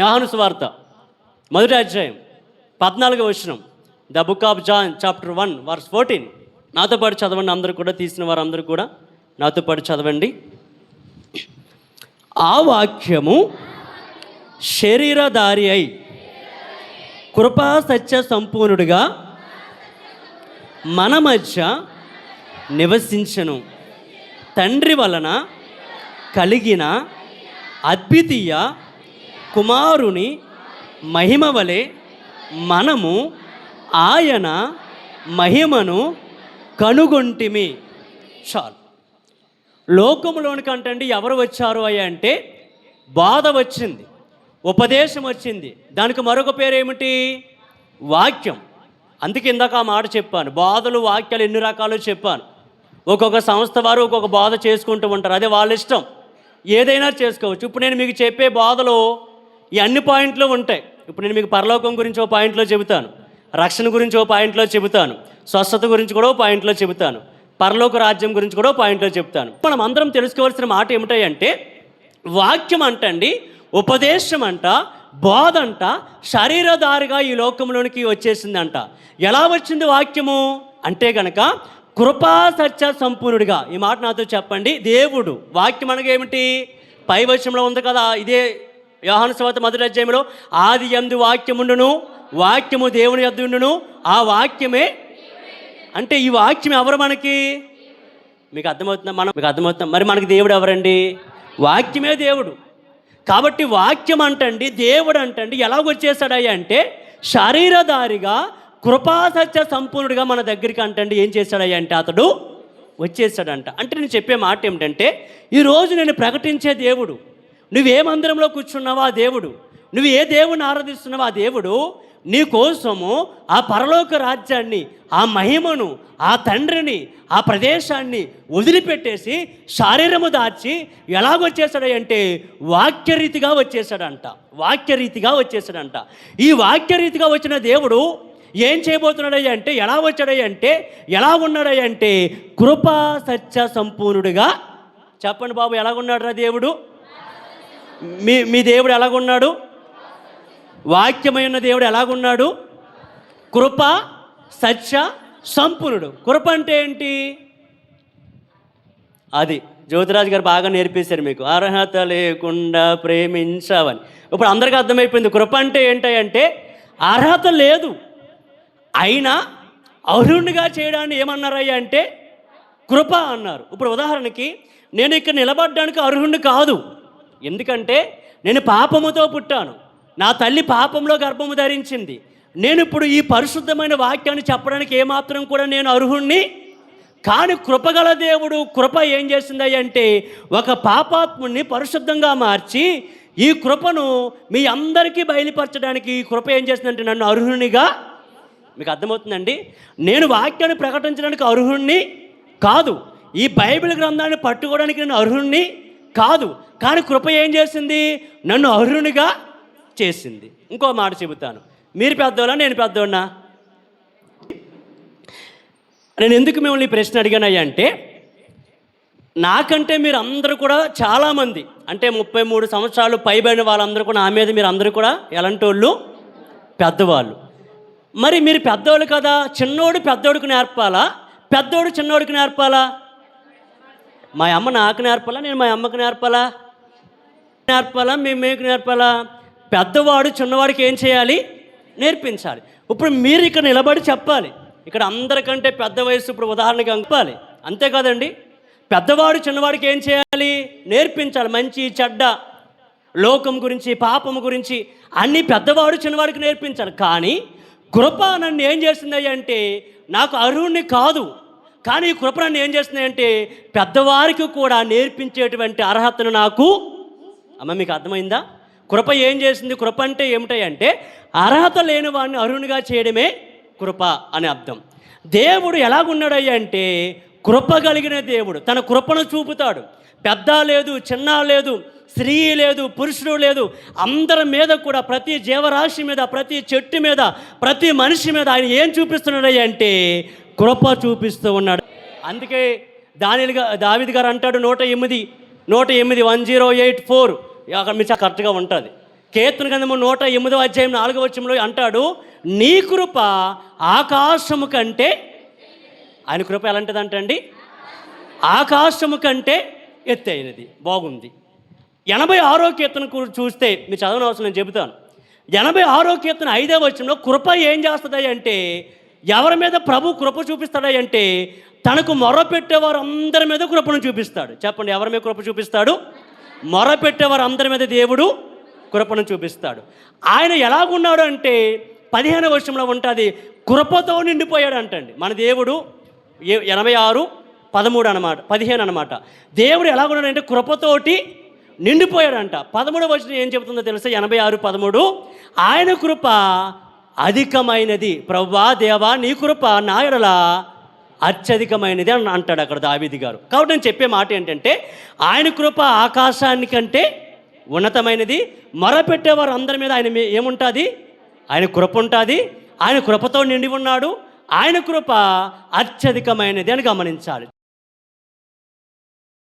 యోహాను సువార్త 1వ అధ్యాయం 14వ వచనం. The book of John chapter 1 verse 14. నాతో పాటు చదవండి అందరూ కూడా, తీసిన వారందరూ కూడా నాతో పాటు చదవండి. ఆ వాక్యము శరీరధారి అయి కృపా సత్య సంపూర్ణుడిగా మన మధ్య నివసించను. తండ్రి వలన కలిగిన అద్వితీయ కుమారుని మహిమ వలె మనము ఆయన మహిమను కనుగొంటిమి. చాలు. లోకములోనికంటండి ఎవరు వచ్చారు అయ్యా అంటే బాధ వచ్చింది, ఉపదేశం వచ్చింది. దానికి మరొక పేరు ఏమిటి? వాక్యం. అందుకే ఇందాక ఆ మాట చెప్పాను, బాధలు వాక్యాలు ఎన్ని రకాలు చెప్పాను. ఒక్కొక్క సంస్థ వారు ఒక్కొక్క బాధ చేసుకుంటూ ఉంటారు, అదే వాళ్ళ ఇష్టం, ఏదైనా చేసుకోవచ్చు. ఇప్పుడు నేను మీకు చెప్పే బాధలు ఈ అన్ని పాయింట్లు ఉంటాయి. ఇప్పుడు నేను మీకు పరలోకం గురించి ఓ పాయింట్లో చెబుతాను, రక్షణ గురించి ఓ పాయింట్లో చెబుతాను, స్వస్థత గురించి కూడా ఓ పాయింట్లో చెబుతాను, పరలోక రాజ్యం గురించి కూడా ఓ పాయింట్లో చెబుతాను. మనం అందరం తెలుసుకోవాల్సిన మాట ఏమిటంటే వాక్యం అంటండి, ఉపదేశం అంట, బోధ అంట శరీరధారిగా ఈ లోకంలోనికి వచ్చేసిందంట. ఎలా వచ్చింది వాక్యము అంటే గనక కృపా సత్య సంపూర్ణుడిగా. ఈ మాట నాతో చెప్పండి. దేవుడు వాక్యం అనగా ఏమిటి? పై వచనంలో ఉంది కదా, ఇదే యోహాను సువార్త 1వ అధ్యాయంలో, ఆది యందు వాక్యముండును, వాక్యము దేవుని యొద్ద ఉండును, ఆ వాక్యమే. అంటే ఈ వాక్యం ఎవరు మనకి? మీకు అర్థమవుతుందా? మీకు అర్థమవుతుందా? మరి మనకి దేవుడు ఎవరండి? వాక్యమే దేవుడు. కాబట్టి వాక్యం అంటండి, దేవుడు అంటండి ఎలాగొచ్చేసాడయ్యా అంటే శరీరధారిగా కృపాసత్య సంపూర్ణుడిగా మన దగ్గరికి అంటండి ఏం చేశాడయ్యా అంటే అతడు వచ్చేసాడంట. అంటే నేను చెప్పే మాట ఏమిటంటే ఈరోజు నేను ప్రకటించే దేవుడు, నువ్వే మందిరంలో కూర్చున్నావో ఆ దేవుడు, నువ్వు ఏ దేవుడిని ఆరాధిస్తున్నావో ఆ దేవుడు నీ కోసము ఆ పరలోక రాజ్యాన్ని, ఆ మహిమను, ఆ తండ్రిని, ఆ ప్రదేశాన్ని వదిలిపెట్టేసి శరీరము దాచి ఎలాగొచ్చేసాడంటే వాక్యరీతిగా వచ్చేసాడంట. వాక్యరీతిగా వచ్చేసాడంట. ఈ వాక్యరీతిగా వచ్చిన దేవుడు ఏం చేయబోతున్నాడయ్యా అంటే, ఎలా వచ్చాడయ్యా అంటే, ఎలా ఉన్నాడయ్యా అంటే కృపా సత్య సంపూర్ణుడిగా. చెప్పండి బాబు, ఎలాగున్నాడు రా దేవుడు? మీ దేవుడు ఎలాగున్నాడు? వాక్యమైన దేవుడు ఎలాగున్నాడు? కృప సత్య సంపూర్ణుడు. కృప అంటే ఏంటి? అది జ్యోతిరాజు గారు బాగా నేర్పేశారు మీకు. అర్హత లేకుండా ప్రేమించావని. ఇప్పుడు అందరికీ అర్థమైపోయింది కృప అంటే ఏంటంటే అర్హత లేదు, అయినా అర్హుడిగా చేయడాన్ని ఏమన్నారయ్యా అంటే కృప అన్నారు. ఇప్పుడు ఉదాహరణకి నేను ఇక్కడ నిలబడడానికి అర్హుడిని కాదు, ఎందుకంటే నేను పాపముతో పుట్టాను, నా తల్లి పాపంలో గర్భము ధరించింది. నేను ఇప్పుడు ఈ పరిశుద్ధమైన వాక్యాన్ని చెప్పడానికి ఏమాత్రం కూడా నేను అర్హుణ్ణి. కానీ కృపగల దేవుడు కృప ఏం చేసింది అంటే ఒక పాపాత్ముడిని పరిశుద్ధంగా మార్చి ఈ కృపను మీ అందరికీ బయలుపరచడానికి ఈ కృప ఏం చేసిందంటే నన్ను అర్హునిగా. మీకు అర్థమవుతుందండి? నేను వాక్యాన్ని ప్రకటించడానికి అర్హుణ్ణి కాదు, ఈ బైబిల్ గ్రంథాన్ని పట్టుకోవడానికి నేను అర్హుణ్ణి కాదు, కానీ కృప ఏం చేసింది? నన్ను అర్హునిగా చేసింది. ఇంకో మాట చెబుతాను, మీరు పెద్దోళ్ళా నేను పెద్దోళ్ళనా? నేను ఎందుకు మిమ్మల్ని ఈ ప్రశ్న అడిగానయ్యా అంటే నాకంటే మీరు అందరూ కూడా చాలామంది, అంటే 33 సంవత్సరాలు పైబడిన వాళ్ళందరూ కూడా, నా మీద మీరు అందరూ కూడా ఎలాంటి వాళ్ళు? పెద్దవాళ్ళు. మరి మీరు పెద్దోళ్ళు కదా, చిన్నోడు పెద్దోడికి నేర్పాలా, పెద్దోడు చిన్నోడికి నేర్పాలా? మా అమ్మ నాకు నేర్పాలా, నేను మా అమ్మకి నేర్పాలా? మీకు నేర్పాలా? పెద్దవాడు చిన్నవాడికి ఏం చేయాలి? నేర్పించాలి. ఇప్పుడు మీరు ఇక్కడ నిలబడి చెప్పాలి, ఇక్కడ అందరికంటే పెద్ద వయసు ఇప్పుడు ఉదాహరణకి చెప్పాలి, అంతే కదండి? పెద్దవాడు చిన్నవాడికి ఏం చేయాలి? నేర్పించాలి. మంచి చెడ్డ, లోకం గురించి, పాపం గురించి అన్నీ పెద్దవాడు చిన్నవాడికి నేర్పించాలి. కానీ కృప నన్ను ఏం చేస్తుంది అంటే నాకు అర్హుణ్ణి కాదు, కానీ ఈ కృప నన్ను ఏం చేస్తుంది అంటే పెద్దవారికి కూడా నేర్పించేటువంటి అర్హతను నాకు. అమ్మ మీకు అర్థమైందా? కృప ఏం చేసింది? కృప అంటే ఏమిటంటే అర్హత లేని వాడిని అర్హునిగా చేయడమే కృప అని అర్థం. దేవుడు ఎలాగున్నాడయ్యా అంటే కృప కలిగిన దేవుడు. తన కృపను చూపుతాడు. పెద్ద లేదు, చిన్న లేదు, స్త్రీ లేదు, పురుషుడు లేదు, అందరి మీద కూడా, ప్రతి జీవరాశి మీద, ప్రతి చెట్టు మీద, ప్రతి మనిషి మీద ఆయన ఏం చూపిస్తున్నాడయ్యా అంటే కృప చూపిస్తూ ఉన్నాడు. అందుకే దావీదు గారు అంటాడు 108 1084 అక్కడ మీకు కరెక్ట్గా ఉంటుంది. కీర్తన గ్రంథము 108వ అధ్యాయం 4వ వచనంలో అంటాడు, నీ కృప ఆకాశము కంటే, ఆయన కృప ఎలాంటిదంటండి? ఆకాశము కంటే ఎత్తైనది. బాగుంది. 86వ కీర్తన చూస్తే మీరు చదవని అవసరం, నేను చెబుతాను. 86వ కీర్తన 5వ వచనంలో కృప ఏం చేస్తుంది అంటే, ఎవరి మీద ప్రభు కృప చూపిస్తాడా అంటే, తనకు మొరపెట్టేవారు అందరి మీద కృపను చూపిస్తాడు. చెప్పండి, ఎవరి మీద కృప చూపిస్తాడు? మొరపెట్టేవారు అందరి మీద దేవుడు కృపను చూపిస్తాడు. ఆయన ఎలాగున్నాడు అంటే 15వ వచనంలో ఉంటుంది, కృపతో నిండిపోయాడు అంటండి. మన దేవుడు 86:13 అనమాట, 15 అనమాట. దేవుడు ఎలాగున్నాడంటే కృపతోటి నిండిపోయాడంట. 13వ వచనం ఏం చెబుతుందో తెలుసా? 86:13, ఆయన కృప అధికమైనది. ప్రభువా దేవా నీ కృప నా యెడల అత్యధికమైనది అని అంటాడు అక్కడ దావీదు గారు. కాబట్టి నేను చెప్పే మాట ఏంటంటే, ఆయన కృప ఆకాశానికంటే ఉన్నతమైనది. మొరపెట్టేవారు అందరి మీద ఆయన ఏముంటుంది? ఆయన కృప ఉంటుంది. ఆయన కృపతో నిండి ఉన్నాడు. ఆయన కృప అత్యధికమైనది అని గమనించాలి.